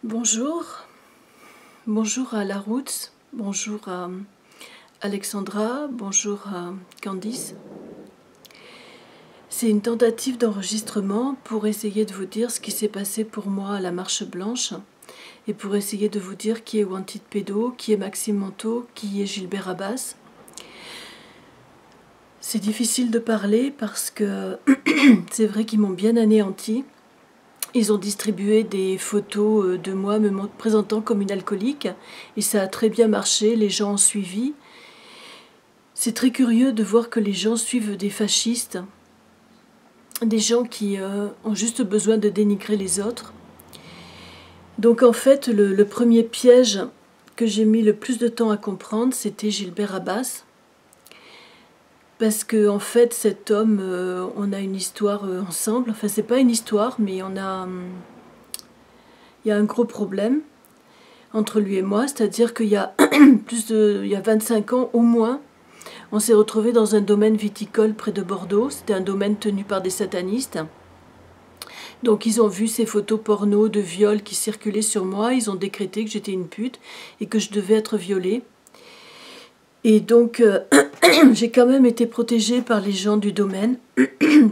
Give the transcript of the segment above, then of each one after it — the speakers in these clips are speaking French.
Bonjour, bonjour à La Roots, bonjour à Alexandra, bonjour à Candice. C'est une tentative d'enregistrement pour essayer de vous dire ce qui s'est passé pour moi à la Marche Blanche et pour essayer de vous dire qui est Wanted Pédo, qui est Maxime Manteau, qui est Gilbert Abbas. C'est difficile de parler parce que c'est vrai qu'ils m'ont bien anéanti. Ils ont distribué des photos de moi me présentant comme une alcoolique et ça a très bien marché, les gens ont suivi. C'est très curieux de voir que les gens suivent des fascistes, des gens qui ont juste besoin de dénigrer les autres. Donc en fait, le premier piège que j'ai mis le plus de temps à comprendre, c'était Gilbert Abbas. Parce que en fait, cet homme, on a une histoire ensemble. Enfin, c'est pas une histoire, mais il y a un gros problème entre lui et moi. C'est-à-dire qu'il y a il y a 25 ans au moins, on s'est retrouvés dans un domaine viticole près de Bordeaux. C'était un domaine tenu par des satanistes. Donc ils ont vu ces photos porno de viol qui circulaient sur moi. Ils ont décrété que j'étais une pute et que je devais être violée. Et donc, j'ai quand même été protégée par les gens du domaine,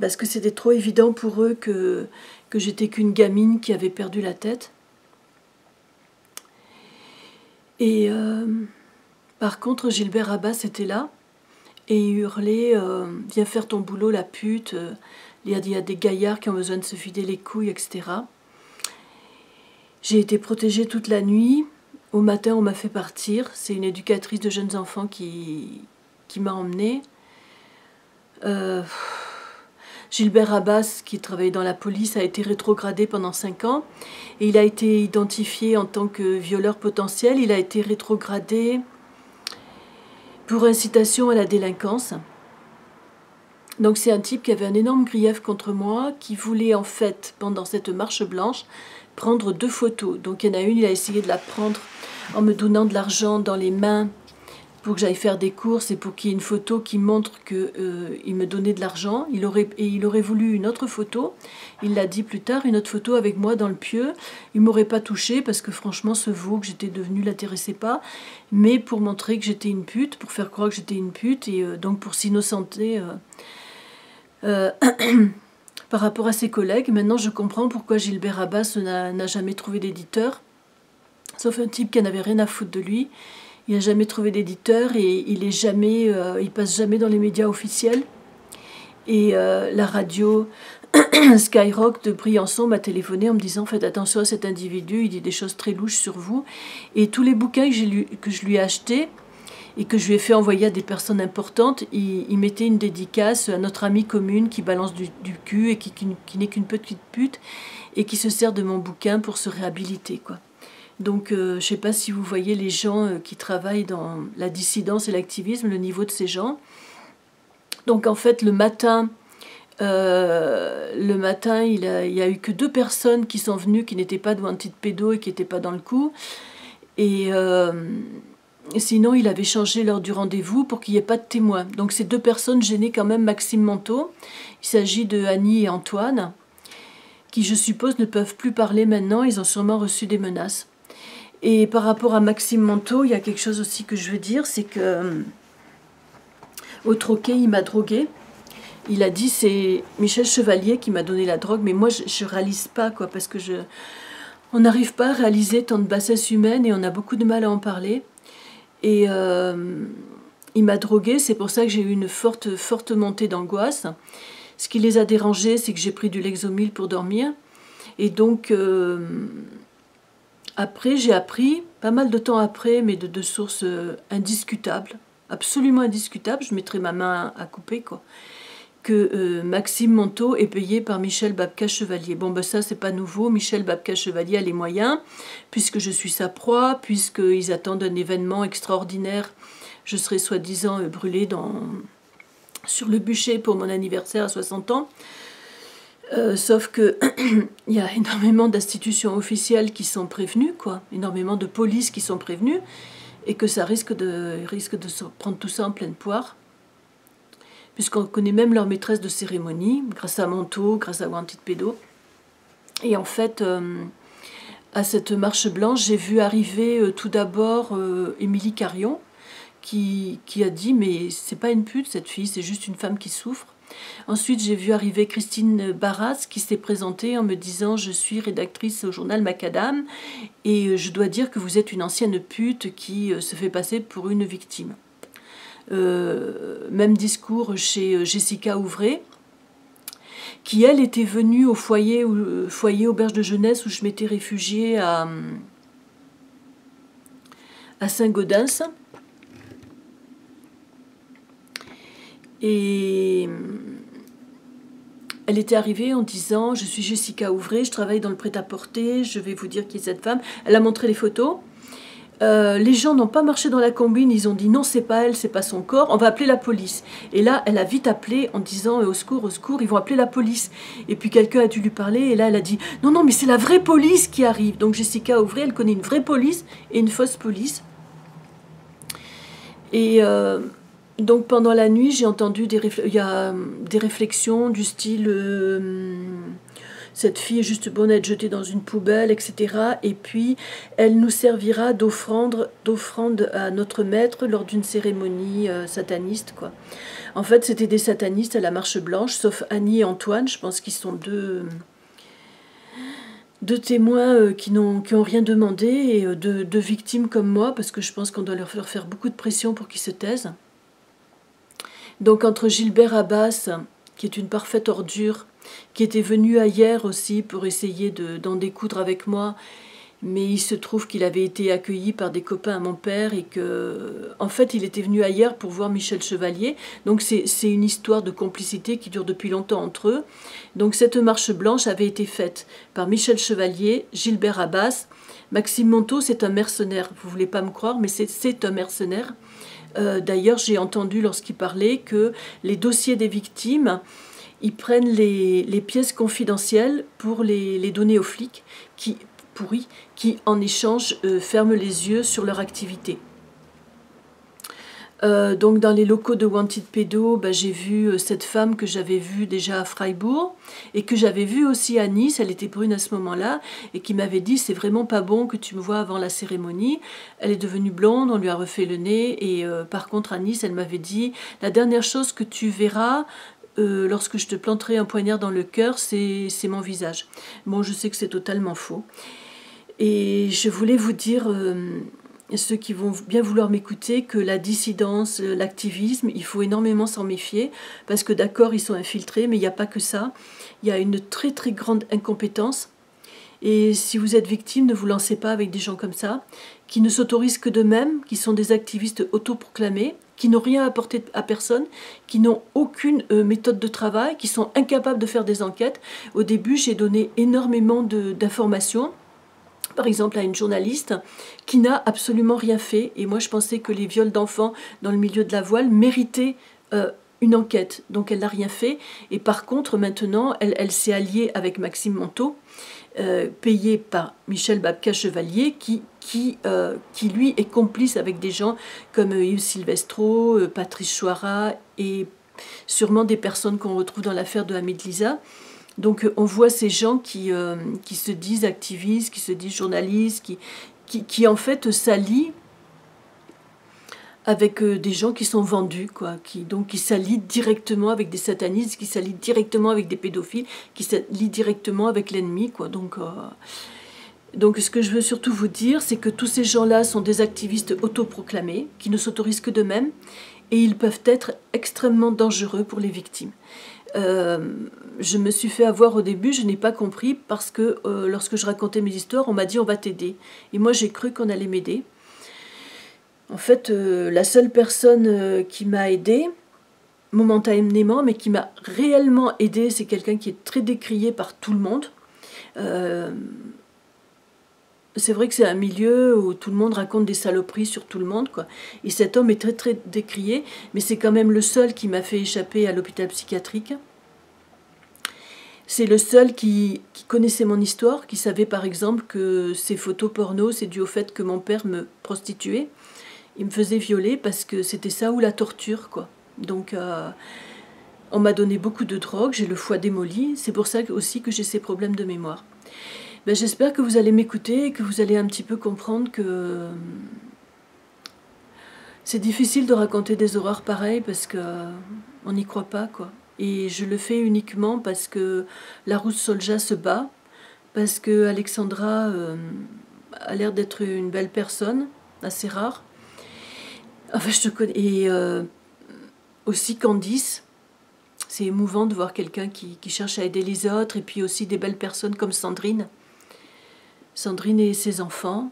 parce que c'était trop évident pour eux que j'étais qu'une gamine qui avait perdu la tête. Et par contre, Gilbert Abbas était là, et il hurlait « Viens faire ton boulot, la pute !» Il y a des gaillards qui ont besoin de se vider les couilles, etc. J'ai été protégée toute la nuit. Au matin, on m'a fait partir. C'est une éducatrice de jeunes enfants qui m'a emmenée. Gilbert Abbas, qui travaillait dans la police, a été rétrogradé pendant 5 ans. Et il a été identifié en tant que violeur potentiel. Il a été rétrogradé pour incitation à la délinquance. Donc c'est un type qui avait un énorme grief contre moi, qui voulait en fait, pendant cette marche blanche, prendre 2 photos. Donc il y en a une, il a essayé de la prendre en me donnant de l'argent dans les mains pour que j'aille faire des courses et pour qu'il y ait une photo qui montre qu'il me donnait de l'argent. Il aurait voulu une autre photo, il l'a dit plus tard, une autre photo avec moi dans le pieu. Il ne m'aurait pas touché parce que franchement ce veau que j'étais devenue l'intéressait pas, mais pour montrer que j'étais une pute, pour faire croire que j'étais une pute et donc pour s'innocenter par rapport à ses collègues. Maintenant je comprends pourquoi Gilbert Abbas n'a jamais trouvé d'éditeur. Sauf un type qui n'avait rien à foutre de lui. Il n'a jamais trouvé d'éditeur et il passe jamais dans les médias officiels. Et la radio Skyrock de Briançon m'a téléphoné en me disant « Faites attention à cet individu, il dit des choses très louches sur vous. » Et tous les bouquins que je lui ai achetés et que je lui ai fait envoyer à des personnes importantes, il mettait une dédicace à notre amie commune qui balance du cul et qui n'est qu'une petite pute et qui se sert de mon bouquin pour se réhabiliter, quoi. Donc, je ne sais pas si vous voyez les gens qui travaillent dans la dissidence et l'activisme, le niveau de ces gens. Donc, en fait, le matin, il y a eu que 2 personnes qui sont venues, qui n'étaient pas de Wanted Pédo et qui n'étaient pas dans le coup. Et sinon, il avait changé l'heure du rendez-vous pour qu'il n'y ait pas de témoins. Donc, ces 2 personnes gênaient quand même Maxime Manteau. Il s'agit de Annie et Antoine, qui, je suppose, ne peuvent plus parler maintenant. Ils ont sûrement reçu des menaces. Et par rapport à Maxime Manteau, il y a quelque chose aussi que je veux dire, c'est que au troquet, il m'a drogué. Il a dit c'est Michel Chevalier qui m'a donné la drogue, mais moi je réalise pas, quoi, parce que on n'arrive pas à réaliser tant de bassesse humaine et on a beaucoup de mal à en parler. Et il m'a drogué, c'est pour ça que j'ai eu une forte montée d'angoisse. Ce qui les a dérangés, c'est que j'ai pris du Lexomil pour dormir. Et donc après, j'ai appris, pas mal de temps après, mais de sources indiscutables, absolument indiscutables, je mettrai ma main à couper, quoi, que Maxime Manteau est payé par Michel Babka Chevalier. Bon, ben ça, c'est pas nouveau. Michel Babka Chevalier a les moyens, puisque je suis sa proie, puisqu'ils attendent un événement extraordinaire. Je serai soi-disant brûlée sur le bûcher pour mon anniversaire à 60 ans. Sauf que il y a énormément d'institutions officielles qui sont prévenues, quoi, énormément de polices qui sont prévenues, et que ça risque de se prendre tout ça en pleine poire. puisqu'on connaît même leur maîtresse de cérémonie, grâce à Manteau, grâce à Wanted Pedo. Et en fait, à cette marche blanche, j'ai vu arriver tout d'abord Émilie Carion, qui a dit « mais c'est pas une pute cette fille, c'est juste une femme qui souffre ». Ensuite, j'ai vu arriver Christine Barras qui s'est présentée en me disant « je suis rédactrice au journal Macadam et je dois dire que vous êtes une ancienne pute qui se fait passer pour une victime ». Même discours chez Jessica Ouvray, qui elle était venue au foyer auberge de jeunesse où je m'étais réfugiée à Saint-Gaudens. Et elle était arrivée en disant « je suis Jessica Ouvray, je travaille dans le prêt-à-porter, je vais vous dire qui est cette femme ». Elle a montré les photos. Les gens n'ont pas marché dans la combine, ils ont dit non, c'est pas elle, c'est pas son corps, on va appeler la police. Et là, elle a vite appelé en disant au secours, ils vont appeler la police. Et puis quelqu'un a dû lui parler, et là, elle a dit non, non, mais c'est la vraie police qui arrive. Donc Jessica Ouvray, elle connaît une vraie police et une fausse police. Et donc pendant la nuit, j'ai entendu des réflexions du style cette fille est juste bonne à être jetée dans une poubelle, etc. Et puis, elle nous servira d'offrande à notre maître lors d'une cérémonie sataniste, quoi. En fait, c'était des satanistes à la marche blanche, sauf Annie et Antoine, je pense qu'ils sont deux témoins qui n'ont rien demandé, et deux victimes comme moi, parce que je pense qu'on doit leur faire beaucoup de pression pour qu'ils se taisent. Donc, entre Gilbert Abbas, qui est une parfaite ordure, qui était venu hier aussi pour essayer d'en découdre avec moi, mais il se trouve qu'il avait été accueilli par des copains à mon père et que, en fait, il était venu hier pour voir Michel Chevalier. Donc c'est une histoire de complicité qui dure depuis longtemps entre eux. Donc cette marche blanche avait été faite par Michel Chevalier, Gilbert Abbas, Maxime Manteau, c'est un mercenaire. Vous voulez pas me croire, mais c'est un mercenaire. D'ailleurs, j'ai entendu lorsqu'il parlait que les dossiers des victimes, ils prennent les pièces confidentielles pour les donner aux flics qui en échange ferment les yeux sur leur activité. Donc dans les locaux de Wanted Pedo, j'ai vu cette femme que j'avais vue déjà à Freiburg et que j'avais vue aussi à Nice. Elle était brune à ce moment-là et qui m'avait dit « c'est vraiment pas bon que tu me vois avant la cérémonie ». Elle est devenue blonde, on lui a refait le nez et par contre à Nice, elle m'avait dit « la dernière chose que tu verras lorsque je te planterai un poignard dans le cœur, c'est mon visage ». Bon, je sais que c'est totalement faux. Et je voulais vous dire, ceux qui vont bien vouloir m'écouter, que la dissidence, l'activisme, il faut énormément s'en méfier, parce que d'accord, ils sont infiltrés, mais il n'y a pas que ça. Il y a une très très grande incompétence. Et si vous êtes victime, ne vous lancez pas avec des gens comme ça, qui ne s'autorisent que d'eux-mêmes, qui sont des activistes autoproclamés, qui n'ont rien à apporter à personne, qui n'ont aucune méthode de travail, qui sont incapables de faire des enquêtes. Au début, j'ai donné énormément d'informations, par exemple à une journaliste qui n'a absolument rien fait. Et moi, je pensais que les viols d'enfants dans le milieu de la voile méritaient une enquête. Donc, elle n'a rien fait. Et par contre, maintenant, elle s'est alliée avec Maxime Manteau, payé par Michel Babka-Chevalier, qui lui est complice avec des gens comme Yves Silvestro, Patrice Chouara et sûrement des personnes qu'on retrouve dans l'affaire de Hamid Liza. Donc on voit ces gens qui se disent activistes, qui se disent journalistes, qui en fait s'allient avec des gens qui sont vendus, quoi, qui s'allient directement avec des satanistes, qui s'allient directement avec des pédophiles, qui s'allient directement avec l'ennemi, quoi. Donc ce que je veux surtout vous dire, c'est que tous ces gens-là sont des activistes autoproclamés, qui ne s'autorisent que d'eux-mêmes, et ils peuvent être extrêmement dangereux pour les victimes. Je me suis fait avoir au début, je n'ai pas compris, parce que lorsque je racontais mes histoires, on m'a dit on va t'aider. Et moi j'ai cru qu'on allait m'aider. En fait, la seule personne qui m'a aidée, momentanément, mais qui m'a réellement aidée, c'est quelqu'un qui est très décrié par tout le monde. C'est vrai que c'est un milieu où tout le monde raconte des saloperies sur tout le monde, quoi. Et cet homme est très très décrié, mais c'est quand même le seul qui m'a fait échapper à l'hôpital psychiatrique. C'est le seul qui connaissait mon histoire, qui savait par exemple que ces photos porno, c'est dû au fait que mon père me prostituait. Il me faisait violer parce que c'était ça ou la torture, quoi. Donc On m'a donné beaucoup de drogue, j'ai le foie démoli, c'est pour ça aussi que j'ai ces problèmes de mémoire. Ben, j'espère que vous allez m'écouter et que vous allez un petit peu comprendre que c'est difficile de raconter des horreurs pareilles parce qu'on n'y croit pas, quoi. Et je le fais uniquement parce que la Rousse Solja se bat, parce que Alexandra a l'air d'être une belle personne, assez rare. Enfin, je te connais. Et aussi Candice. C'est émouvant de voir quelqu'un qui cherche à aider les autres, et puis aussi des belles personnes comme Sandrine. Sandrine et ses enfants.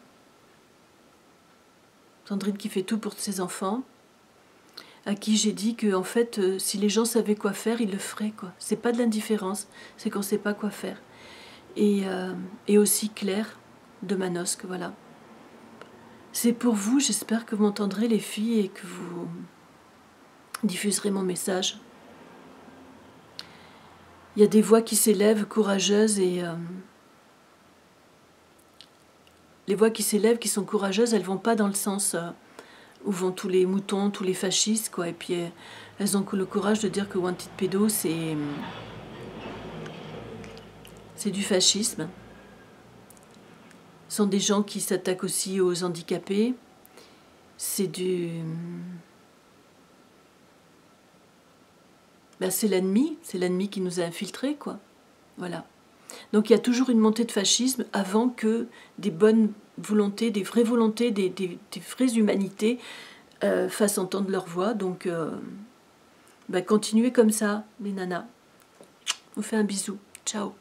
Sandrine qui fait tout pour ses enfants, à qui j'ai dit que en fait, si les gens savaient quoi faire, ils le feraient, quoi. C'est pas de l'indifférence, c'est qu'on sait pas quoi faire. Et aussi Claire de Manosque, voilà. C'est pour vous, j'espère que vous m'entendrez les filles et que vous diffuserez mon message. Il y a des voix qui s'élèvent, courageuses, et les voix qui s'élèvent, qui sont courageuses, elles vont pas dans le sens où vont tous les moutons, tous les fascistes, quoi. Et puis elles ont le courage de dire que Wanted Pedo, c'est du fascisme. Ce sont des gens qui s'attaquent aussi aux handicapés. C'est ben, c'est l'ennemi qui nous a infiltrés, quoi. Voilà. Donc il y a toujours une montée de fascisme avant que des bonnes volontés, des vraies volontés, des vraies humanités fassent entendre leur voix. Donc ben, continuez comme ça, les nanas. On fait un bisou. Ciao.